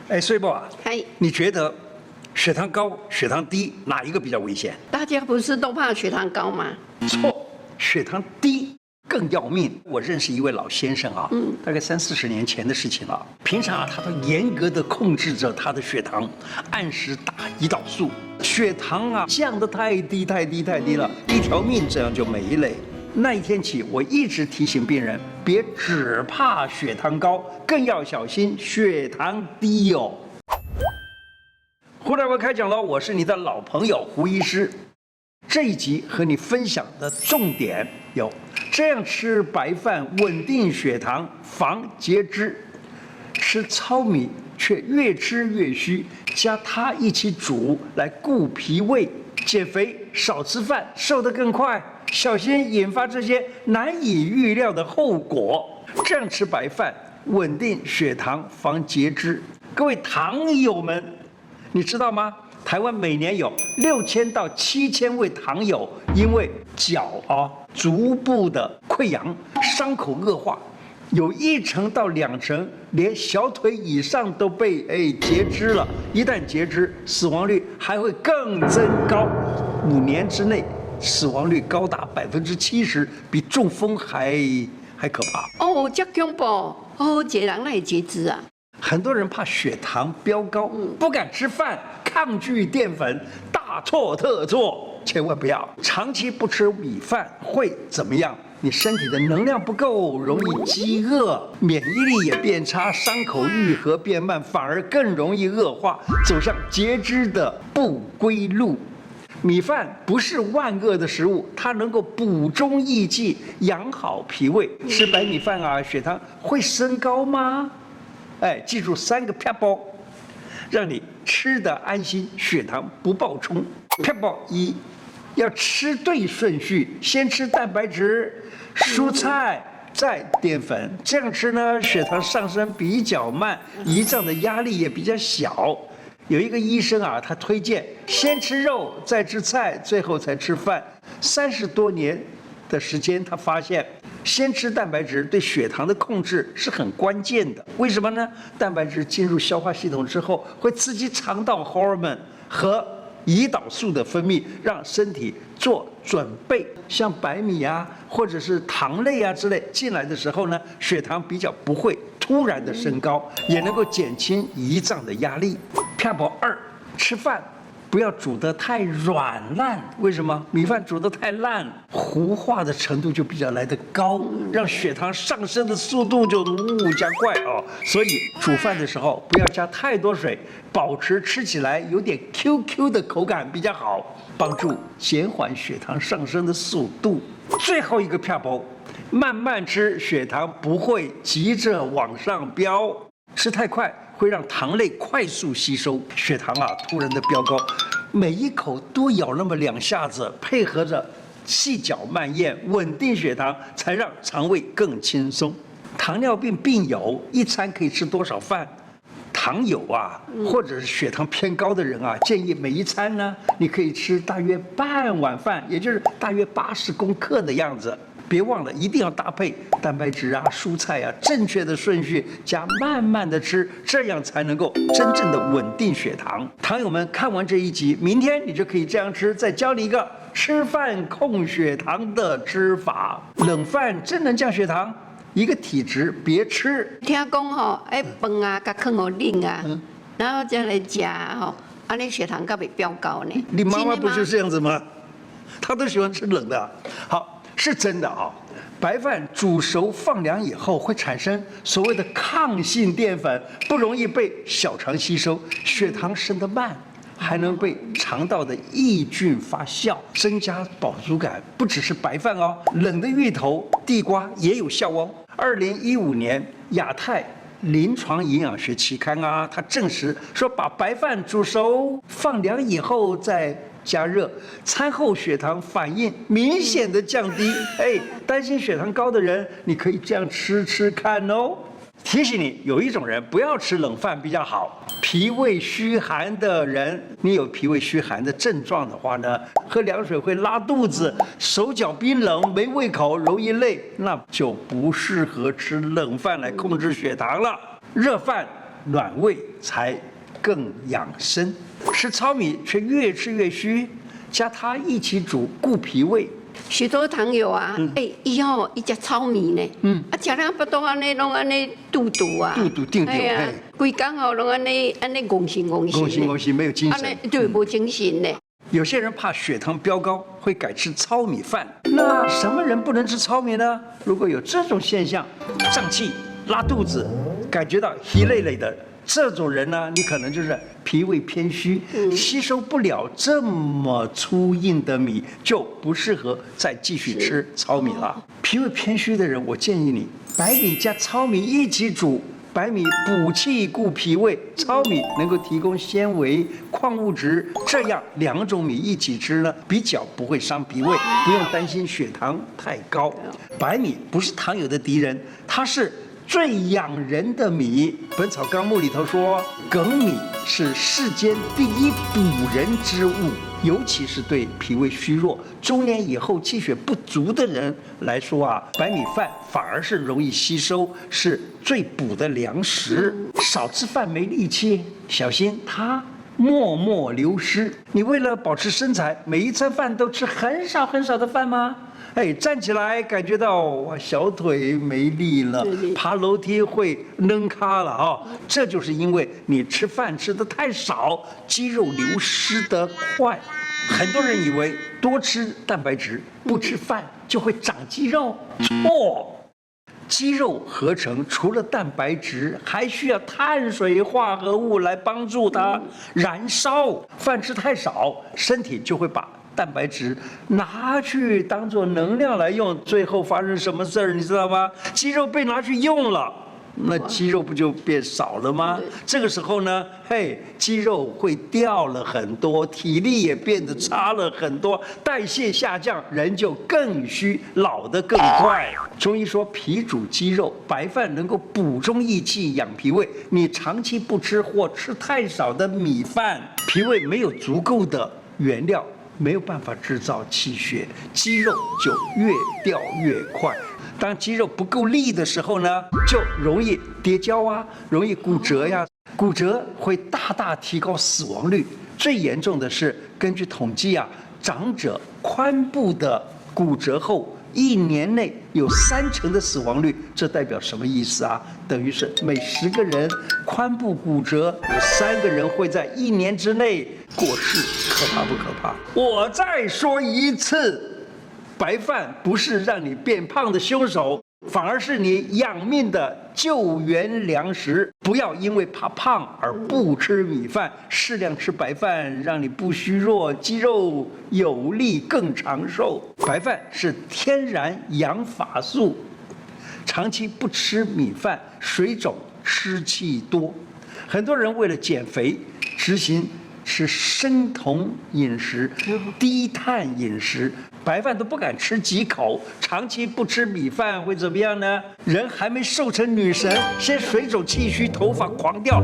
哎，穗波啊，嗨，你觉得血糖高、血糖低哪一个比较危险？大家不是都怕血糖高吗？错，血糖低更要命。我认识一位老先生啊，大概30-40年前的事情了。平常啊，他都严格的控制着他的血糖，按时打胰岛素，血糖啊降得太低了，一条命这样就没了。那一天起，我一直提醒病人，别只怕血糖高，更要小心血糖低哦。胡大夫开讲了，我是你的老朋友胡医师。这一集和你分享的重点有：这样吃白饭稳定血糖，防截肢；吃糙米却越吃越虚，加它一起煮来固脾胃；减肥少吃饭，瘦得更快。小心引发这些难以预料的后果。这样吃白饭稳定血糖，防截肢。各位糖友们，你知道吗？台湾每年有6000到7000位糖友因为脚逐步的溃疡，伤口恶化，有1成到2成连小腿以上都被截肢了。一旦截肢，死亡率还会更增高，5年之内死亡率高达70%，比中风还可怕。哦，这恐怖哦，一个人哪会截肢啊？很多人怕血糖飙高，不敢吃饭，抗拒淀粉，大错特错！千万不要长期不吃米饭，会怎么样？你身体的能量不够，容易饥饿，免疫力也变差，伤口愈合变慢，反而更容易恶化，走向截肢的不归路。米饭不是万恶的食物，它能够补中益气，养好脾胃。吃白米饭啊，血糖会升高吗？记住3个撇步，让你吃得安心，血糖不暴冲。撇步1，要吃对顺序，先吃蛋白质、蔬菜，再淀粉。这样吃呢，血糖上升比较慢，胰脏的压力也比较小。有一个医生啊，他推荐先吃肉，再吃菜，最后才吃饭。30多年的时间，他发现先吃蛋白质对血糖的控制是很关键的。为什么呢？蛋白质进入消化系统之后，会刺激肠道荷尔蒙和胰岛素的分泌，让身体做准备。像白米啊，或者是糖类啊之类进来的时候呢，血糖比较不会突然的升高，也能够减轻胰脏的压力。撇步2，吃饭不要煮得太软烂。为什么？米饭煮得太烂，糊化的程度就比较来得高，让血糖上升的速度就加快哦。所以煮饭的时候不要加太多水，保持吃起来有点 QQ 的口感比较好，帮助减缓血糖上升的速度。最后一个撇步，慢慢吃，血糖不会急着往上飙。吃太快会让糖类快速吸收，血糖突然的飙高。每一口多咬那么2下子，配合着细嚼慢咽，稳定血糖，才让肠胃更轻松。糖尿病病友一餐可以吃多少饭？糖友或者是血糖偏高的人建议每一餐呢，你可以吃大约半碗饭，也就是大约80公克的样子。别忘了，一定要搭配蛋白质蔬菜正确的顺序加慢慢的吃，这样才能够真正的稳定血糖。糖友们看完这一集，明天你就可以这样吃。再教你一个吃饭控血糖的吃法。冷饭真能降血糖？一个体质别吃。听讲饭甲放好冷然后再来吃安尼血糖才袂飙高呢。你妈妈不就这样子吗？她都喜欢吃冷的。好。是真的白饭煮熟放凉以后会产生所谓的抗性淀粉，不容易被小肠吸收，血糖升得慢，还能被肠道的益菌发酵，增加饱足感。不只是白饭冷的芋头、地瓜也有效2015年亚太临床营养学期刊它证实说，把白饭煮熟放凉以后再加热，餐后血糖反应明显的降低。担心血糖高的人，你可以这样吃吃看哦。提醒你，有一种人不要吃冷饭比较好。脾胃虚寒的人，你有脾胃虚寒的症状的话呢，喝凉水会拉肚子，手脚冰冷，没胃口，容易累，那就不适合吃冷饭来控制血糖了。热饭暖胃才更养生。吃糙米却越吃越虚，加它一起煮固脾胃。许多朋友啊，伊食糙米呢，食了不多安尼，拢安尼肚肚啊，肚肚定定，规工哦，拢安尼戆心戆心，没有精神，对，无精神呢。有些人怕血糖飙高，会改吃糙米饭。那什么人不能吃糙米呢？如果有这种现象，胀气、拉肚子，感觉到稀累累的。这种人呢，你可能就是脾胃偏虚，吸收不了这么粗硬的米，就不适合再继续吃糙米了。脾胃偏虚的人，我建议你白米加糙米一起煮，白米补气固脾胃，糙米能够提供纤维、矿物质，这样两种米一起吃呢，比较不会伤脾胃，不用担心血糖太高。白米不是糖友的敌人，它是最养人的米，《本草纲目》里头说，粳米是世间第一补人之物，尤其是对脾胃虚弱、中年以后气血不足的人来说啊，白米饭反而是容易吸收，是最补的粮食。少吃饭没力气，小心它默默流失。你为了保持身材，每一餐饭都吃很少很少的饭吗？站起来感觉到哇小腿没力了，爬楼梯会扔咖了啊！这就是因为你吃饭吃得太少，肌肉流失得快。很多人以为多吃蛋白质，不吃饭就会长肌肉，错。肌肉合成除了蛋白质，还需要碳水化合物来帮助它燃烧。饭吃太少，身体就会把蛋白质拿去当做能量来用，最后发生什么事儿你知道吗？肌肉被拿去用了，那肌肉不就变少了吗？这个时候呢，肌肉会掉了很多，体力也变得差了很多，代谢下降，人就更虚，老得更快。中医说脾主肌肉，白饭能够补中益气、养脾胃。你长期不吃或吃太少的米饭，脾胃没有足够的原料，没有办法制造气血，肌肉就越掉越快。当肌肉不够力的时候呢，就容易跌跤啊，容易骨折呀。骨折会大大提高死亡率。最严重的是，根据统计啊，长者髋部的骨折后1年内有30%的死亡率。这代表什么意思啊？等于是每10个人髋部骨折，有3个人会在1年之内过世，可怕不可怕？我再说一次，白饭不是让你变胖的凶手，反而是你养命的救援粮食。不要因为怕胖而不吃米饭，适量吃白饭，让你不虚弱，肌肉有力，更长寿。白饭是天然养发素，长期不吃米饭，水肿、湿气多。很多人为了减肥，执行吃生酮饮食、低碳饮食，白饭都不敢吃几口。长期不吃米饭会怎么样呢？人还没瘦成女神，先水肿气虚，头发狂掉，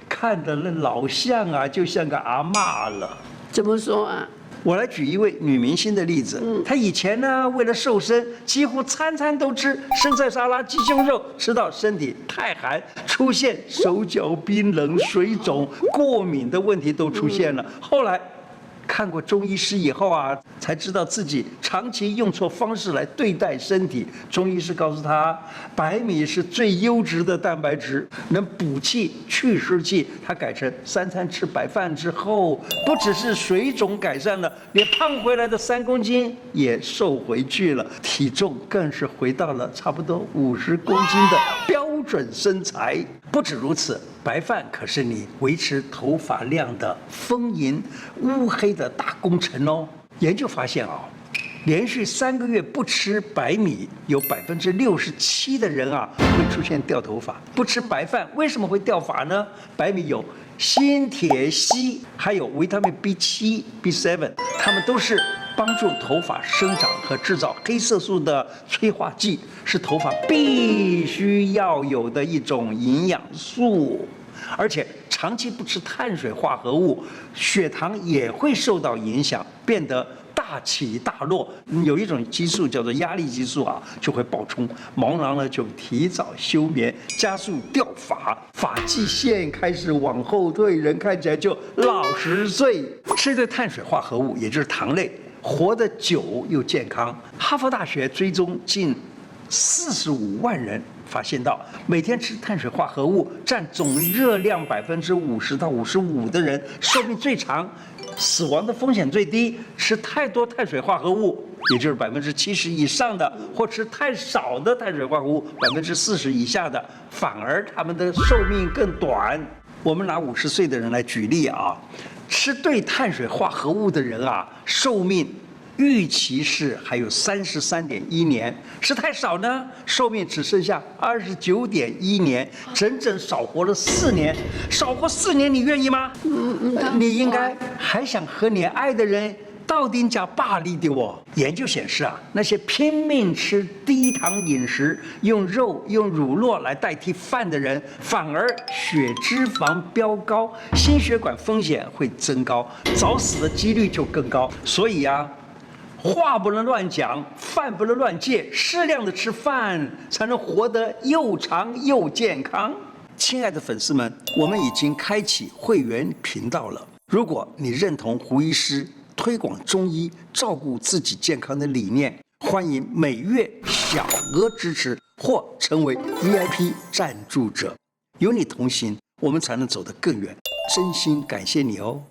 看得那老像啊，就像个阿嬷了。怎么说啊？我来举一位女明星的例子。她以前呢，为了瘦身，几乎餐餐都吃生菜沙拉、鸡胸肉，吃到身体太寒，出现手脚冰冷、水肿、过敏的问题都出现了。后来看过中医师以后啊，才知道自己长期用错方式来对待身体。中医师告诉他，白米是最优质的蛋白质，能补气去湿气。他改成3餐吃白饭之后，不只是水肿改善了，连胖回来的3公斤也瘦回去了，体重更是回到了差不多50公斤的标准身材。不止如此，白饭可是你维持头发量的丰盈乌黑的大功臣哦。研究发现连续3个月不吃白米，有67%的人会出现掉头发。不吃白饭为什么会掉发呢？白米有锌、铁、硒，还有维他命 B7、B7，它们都是帮助头发生长和制造黑色素的催化剂，是头发必须要有的一种营养素。而且长期不吃碳水化合物，血糖也会受到影响，变得大起大落，有一种激素叫做压力激素啊，就会爆冲，毛囊呢就提早休眠，加速掉发，发际线开始往后退，人看起来就老10岁。吃对碳水化合物，也就是糖类，活得久又健康。哈佛大学追踪近45万人，发现到每天吃碳水化合物占总热量50%到55%的人，寿命最长，死亡的风险最低。吃太多碳水化合物，也就是70%以上的，或吃太少的碳水化合物40%以下的，反而他们的寿命更短。我们拿50岁的人来举例啊，吃对碳水化合物的人啊，寿命预期是还有33.1年，吃太少呢，寿命只剩下29.1年，整整少活了4年。少活4年，你愿意吗？你应该还想和你爱的人到底加霸力的哦。研究显示啊，那些拼命吃低糖饮食，用肉、用乳酪来代替饭的人，反而血脂肪飙高，心血管风险会增高，早死的几率就更高。所以啊，话不能乱讲，饭不能乱戒，适量的吃饭，才能活得又长又健康。亲爱的粉丝们，我们已经开启会员频道了。如果你认同胡医师推广中医、照顾自己健康的理念，欢迎每月小额支持或成为 VIP 赞助者。有你同行，我们才能走得更远。真心感谢你哦。